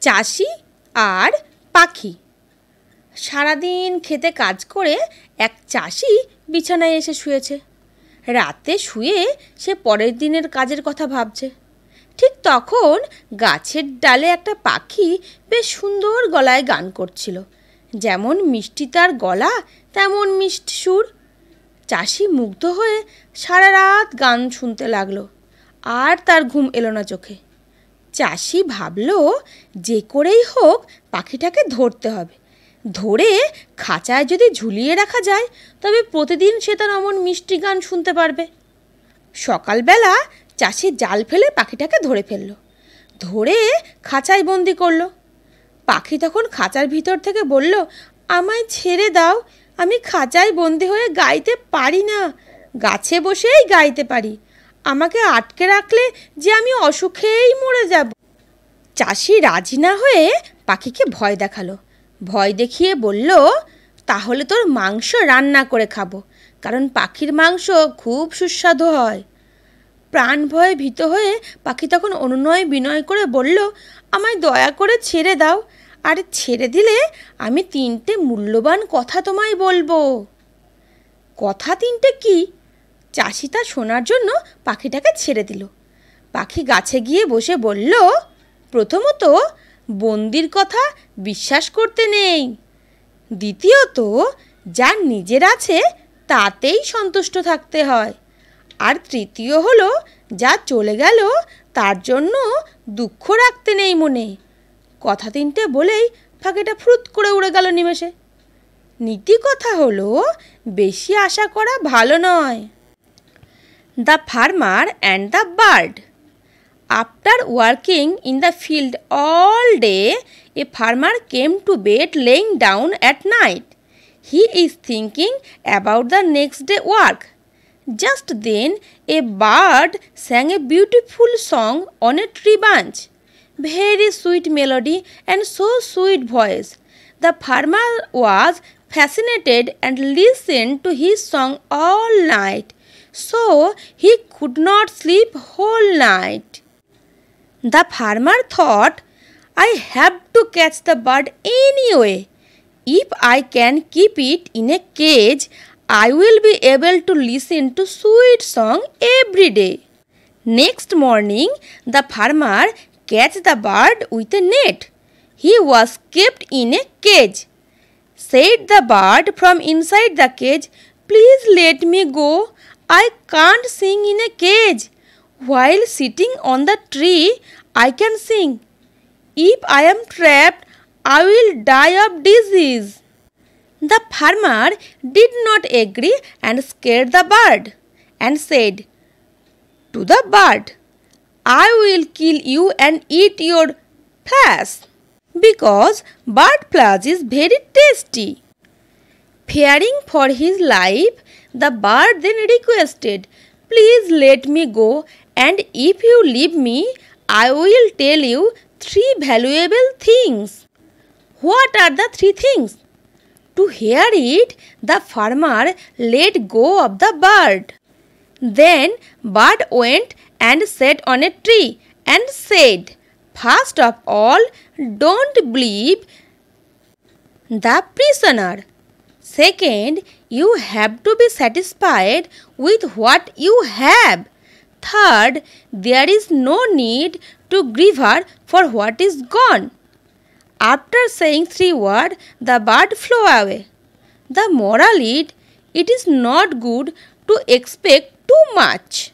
চাষি আর পাখি। সারাদিন খেতে কাজ করে এক চাষি বিছানায় এসে শুয়েছে। রাতে শুয়ে সে পরের দিনের কাজের কথা ভাবছে। ঠিক তখন গাছের ডালে একটা পাখি বেশ সুন্দর গলায় গান করছিল। যেমন মিষ্টি তার গলা, তেমন মিষ্টি সুর। চাষি মুগ্ধ হয়ে সারা রাত গান শুনতে লাগলো, আর তার ঘুম এলো না চোখে। চাষি ভাবল, যে করেই হোক পাখিটাকে ধরতে হবে। ধরে খাঁচায় যদি ঝুলিয়ে রাখা যায়, তবে প্রতিদিন সে তার অমন মিষ্টি গান শুনতে পারবে। সকালবেলা চাষি জাল ফেলে পাখিটাকে ধরে ফেলল, ধরে খাঁচায় বন্দি করলো। পাখি তখন খাঁচার ভিতর থেকে বলল, আমায় ছেড়ে দাও, আমি খাঁচায় বন্দি হয়ে গাইতে পারি না, গাছে বসেই গাইতে পারি। আমাকে আটকে রাখলে যে আমি অসুখেই মরে যাব। চাষি রাজি না হয়ে পাখিকে ভয় দেখালো। ভয় দেখিয়ে বলল, তাহলে তোর মাংস রান্না করে খাবো, কারণ পাখির মাংস খুব সুস্বাদু হয়। প্রাণ ভয়ে ভীত হয়ে পাখি তখন অনুনয় বিনয় করে বলল, আমায় দয়া করে ছেড়ে দাও, আর ছেড়ে দিলে আমি 3টে মূল্যবান কথা তোমায় বলবো। কথা 3টে কি? চাষি তা শোনার জন্য পাখিটাকে ছেড়ে দিল। পাখি গাছে গিয়ে বসে বলল, প্রথমত, বন্দির কথা বিশ্বাস করতে নেই। দ্বিতীয়ত, যার নিজের আছে তাতেই সন্তুষ্ট থাকতে হয়। আর তৃতীয় হলো, যা চলে গেল তার জন্য দুঃখ রাখতে নেই মনে। কথা 3টে বলেই পাখিটা ফুরুত করে উড়ে গেল নিমেষে। নীতি কথা হলো, বেশি আশা করা ভালো নয়। The farmer and the bird. After working in the field all day, a farmer came to bed laying down at night. He is thinking about the next day work. Just then, a bird sang a beautiful song on a tree branch. Very sweet melody and so sweet voice. The farmer was fascinated and listened to his song all night, so he could not sleep whole night. The farmer thought, I have to catch the bird anyway. If I can keep it in a cage, I will be able to listen to sweet song every day. Next morning, the farmer catch the bird with a net. He was kept in a cage. Said the bird from inside the cage, please let me go. I can't sing in a cage. While sitting on the tree, I can sing. If I am trapped, I will die of disease. The farmer did not agree and scared the bird and said to the bird, I will kill you and eat your flesh, because bird flesh is very tasty. Fearing for his life, the bird then requested, please let me go, and if you leave me, I will tell you 3 valuable things. What are the 3 things? To hear it, the farmer let go of the bird. Then bird went and sat on a tree and said, first of all, don't believe the prisoner. Second, you have to be satisfied with what you have. Third, there is no need to grieve for what is gone. After saying 3 words, the bird flew away. The moral is, it is not good to expect too much.